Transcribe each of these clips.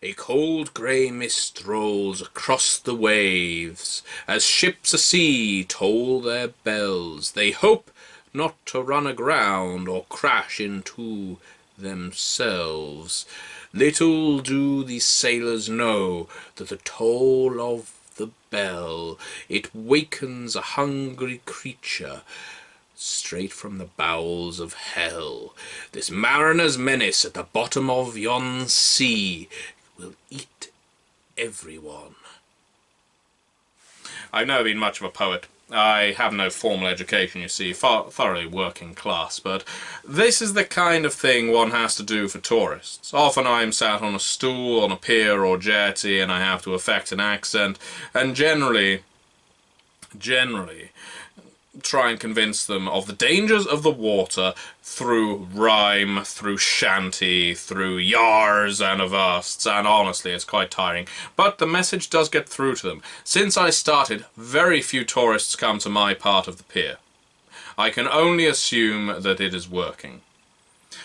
A cold grey mist rolls across the waves, as ships a sea toll their bells. They hope not to run aground or crash into themselves. Little do these sailors know that the toll of the bell, it wakens a hungry creature straight from the bowels of hell. This mariner's menace at the bottom of yon sea will eat everyone. I've never been much of a poet. I have no formal education, you see, thoroughly working class, but this is the kind of thing one has to do for tourists. Often I'm sat on a stool on a pier or jetty and I have to affect an accent, and generally try and convince them of the dangers of the water through rhyme, through shanty, through yars and avasts, and honestly it's quite tiring. But the message does get through to them. Since I started, very few tourists come to my part of the pier. I can only assume that it is working.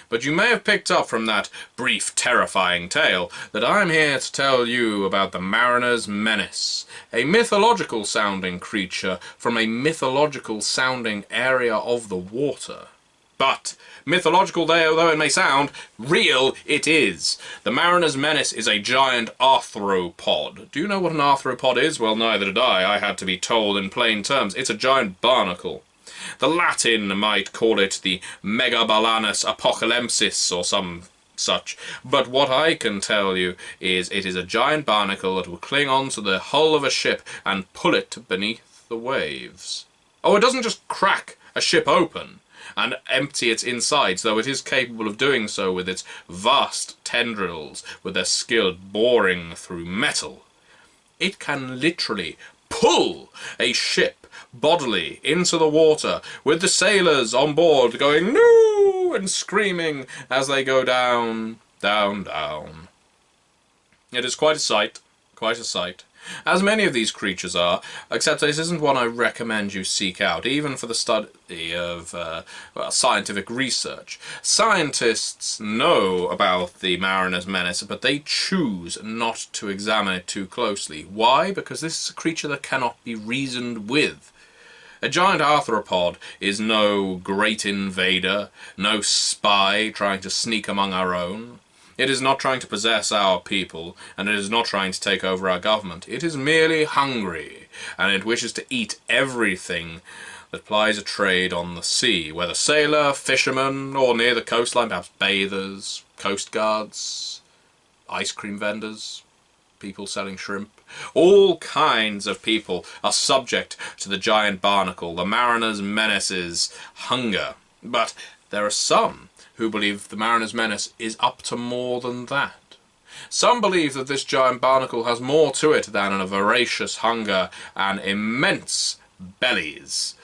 But you may have picked up from that brief, terrifying tale that I'm here to tell you about the mariner's menace, a mythological-sounding creature from a mythological-sounding area of the water. But, mythological though it may sound, real it is. The mariner's menace is a giant arthropod. Do you know what an arthropod is? Well, neither did I. I had to be told in plain terms. It's a giant barnacle. The Latin might call it the Megabalanus apocalypsis or some such, but what I can tell you is it is a giant barnacle that will cling on to the hull of a ship and pull it beneath the waves. Oh, it doesn't just crack a ship open and empty its insides, though it is capable of doing so with its vast tendrils, with their skill at boring through metal. It can literally pull a ship bodily into the water, with the sailors on board going "No!" and screaming as they go down, down, down. It is quite a sight, as many of these creatures are, except this isn't one I recommend you seek out, even for the study of scientific research. Scientists know about the mariner's menace, but they choose not to examine it too closely. Why? Because this is a creature that cannot be reasoned with. A giant arthropod is no great invader, no spy trying to sneak among our own. It is not trying to possess our people, and it is not trying to take over our government. It is merely hungry, and it wishes to eat everything that plies a trade on the sea, whether sailor, fisherman, or near the coastline, perhaps bathers, coast guards, ice cream vendors, people selling shrimp. All kinds of people are subject to the giant barnacle, the mariner's menace's hunger. But there are some who believe the mariner's menace is up to more than that. Some believe that this giant barnacle has more to it than a voracious hunger and immense bellies.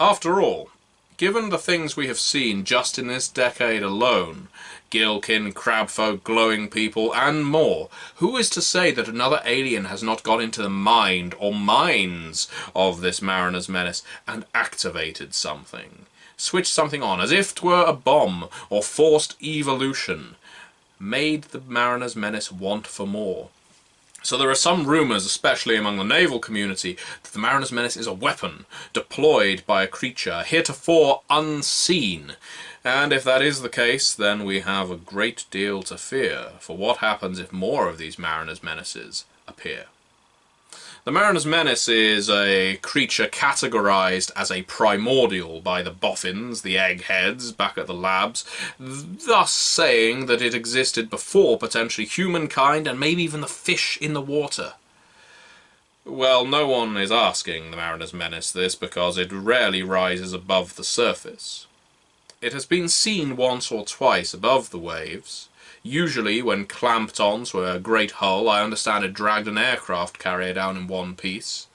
After all, given the things we have seen just in this decade alone, Gilkin, crabfolk, glowing people, and more, who is to say that another alien has not got into the mind or minds of this mariner's menace and activated something? Switched something on, as if 'twere a bomb or forced evolution, made the mariner's menace want for more. So there are some rumours, especially among the naval community, that the mariner's menace is a weapon deployed by a creature heretofore unseen. And if that is the case, then we have a great deal to fear for what happens if more of these mariner's menaces appear. The mariner's menace is a creature categorized as a primordial by the boffins, the eggheads, back at the labs, thus saying that it existed before potentially humankind and maybe even the fish in the water. Well, no one is asking the mariner's menace this because it rarely rises above the surface. It has been seen once or twice above the waves. Usually, when clamped onto a great hull, I understand it dragged an aircraft carrier down in one piece.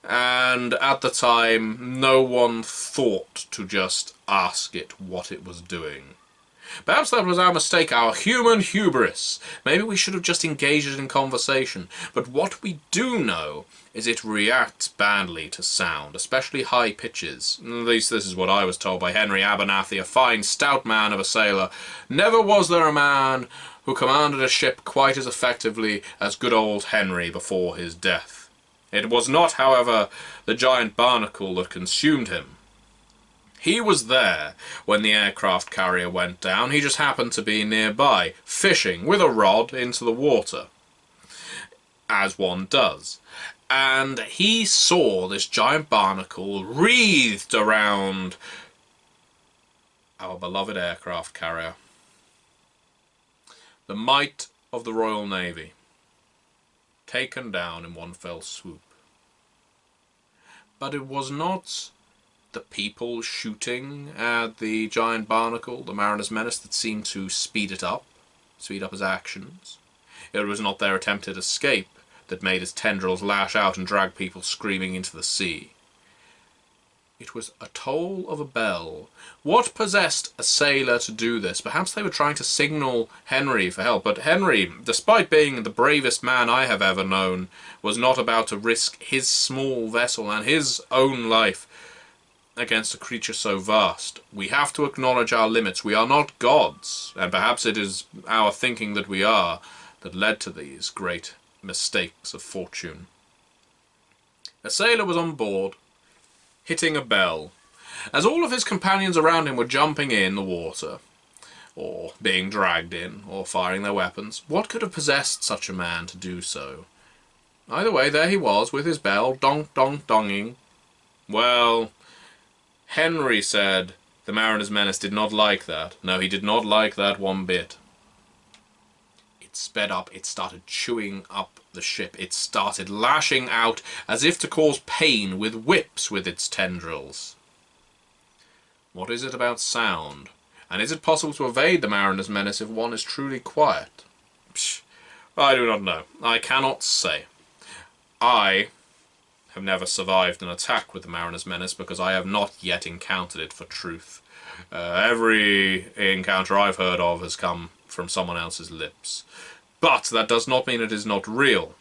And at the time, no one thought to just ask it what it was doing. Perhaps that was our mistake, our human hubris. Maybe we should have just engaged it in conversation. But what we do know is it reacts badly to sound, especially high pitches. At least this is what I was told by Henry Abernathy, a fine, stout man of a sailor. Never was there a man who commanded a ship quite as effectively as good old Henry before his death. It was not, however, the giant barnacle that consumed him. He was there when the aircraft carrier went down. He just happened to be nearby, fishing with a rod into the water, as one does. And he saw this giant barnacle wreathed around our beloved aircraft carrier. The might of the Royal Navy, taken down in one fell swoop. But it was not the people shooting at the giant barnacle, the Mariner's Menace, that seemed to speed up his actions. It was not their attempted escape that made its tendrils lash out and drag people screaming into the sea. It was a toll of a bell. What possessed a sailor to do this? Perhaps they were trying to signal Henry for help, but Henry, despite being the bravest man I have ever known, was not about to risk his small vessel and his own life against a creature so vast. We have to acknowledge our limits. We are not gods, and perhaps it is our thinking that we are that led to these great mistakes of fortune. A sailor was on board, hitting a bell, as all of his companions around him were jumping in the water, or being dragged in, or firing their weapons. What could have possessed such a man to do so? Either way, there he was, with his bell, donk-donk-donging. Well, Henry said the Mariner's Menace did not like that. No, he did not like that one bit. It sped up, it started chewing up the ship, it started lashing out as if to cause pain with whips with its tendrils. What is it about sound? And is it possible to evade the Mariner's Menace if one is truly quiet? Psh, I do not know. I cannot say. I have never survived an attack with the Mariner's Menace because I have not yet encountered it for truth. Every encounter I've heard of has come from someone else's lips. But that does not mean it is not real.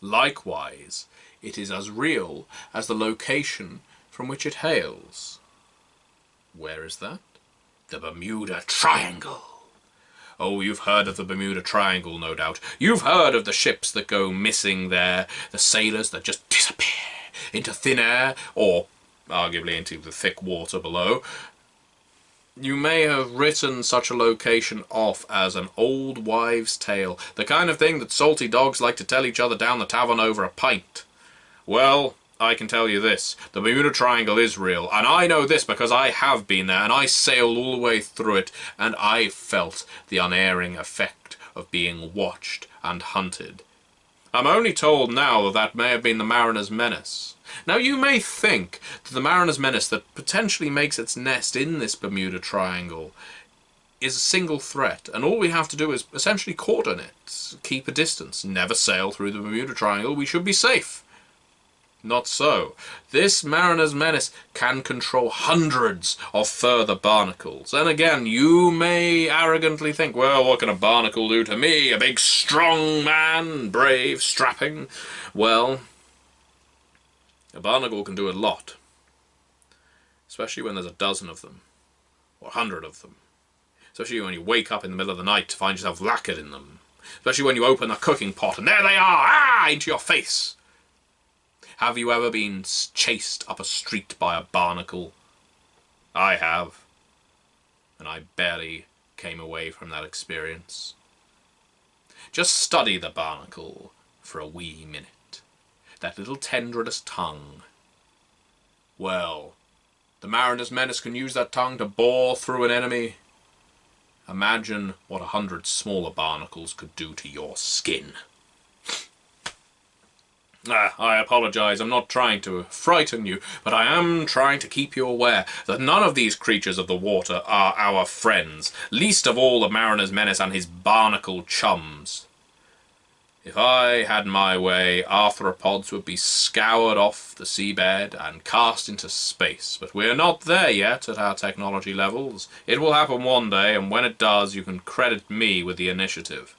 Likewise, it is as real as the location from which it hails. Where is that? The Bermuda Triangle. Oh, you've heard of the Bermuda Triangle, no doubt. You've heard of the ships that go missing there, the sailors that just disappear into thin air, or arguably into the thick water below. You may have written such a location off as an old wives' tale, the kind of thing that salty dogs like to tell each other down the tavern over a pint. Well, I can tell you this, the Bermuda Triangle is real, and I know this because I have been there, and I sailed all the way through it, and I felt the unerring effect of being watched and hunted. I'm only told now that that may have been the Mariner's Menace. Now you may think that the Mariner's Menace that potentially makes its nest in this Bermuda Triangle is a single threat, and all we have to do is essentially cordon it, keep a distance, never sail through the Bermuda Triangle, we should be safe. Not so. This Mariner's Menace can control hundreds of further barnacles. And again, you may arrogantly think, well, what can a barnacle do to me? A big, strong man, brave, strapping. Well, a barnacle can do a lot. Especially when there's a dozen of them, or 100 of them. Especially when you wake up in the middle of the night to find yourself lacquered in them. Especially when you open a cooking pot and there they are, into your face. Have you ever been chased up a street by a barnacle? I have. And I barely came away from that experience. Just study the barnacle for a wee minute. That little tendrilous tongue. Well, the Mariner's Menace can use that tongue to bore through an enemy. Imagine what 100 smaller barnacles could do to your skin. I apologize, I'm not trying to frighten you, but I am trying to keep you aware that none of these creatures of the water are our friends, least of all the Mariner's Menace and his barnacle chums. If I had my way, arthropods would be scoured off the seabed and cast into space, but we're not there yet at our technology levels. It will happen one day, and when it does, you can credit me with the initiative.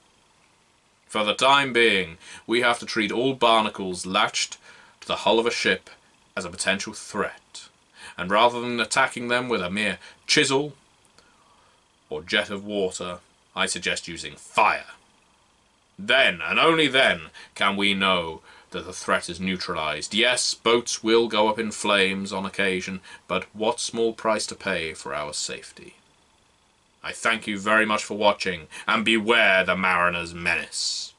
For the time being, we have to treat all barnacles latched to the hull of a ship as a potential threat, and rather than attacking them with a mere chisel or jet of water, I suggest using fire. Then, and only then, can we know that the threat is neutralized. Yes, boats will go up in flames on occasion, but what small price to pay for our safety. I thank you very much for watching, and beware the mariner's menace.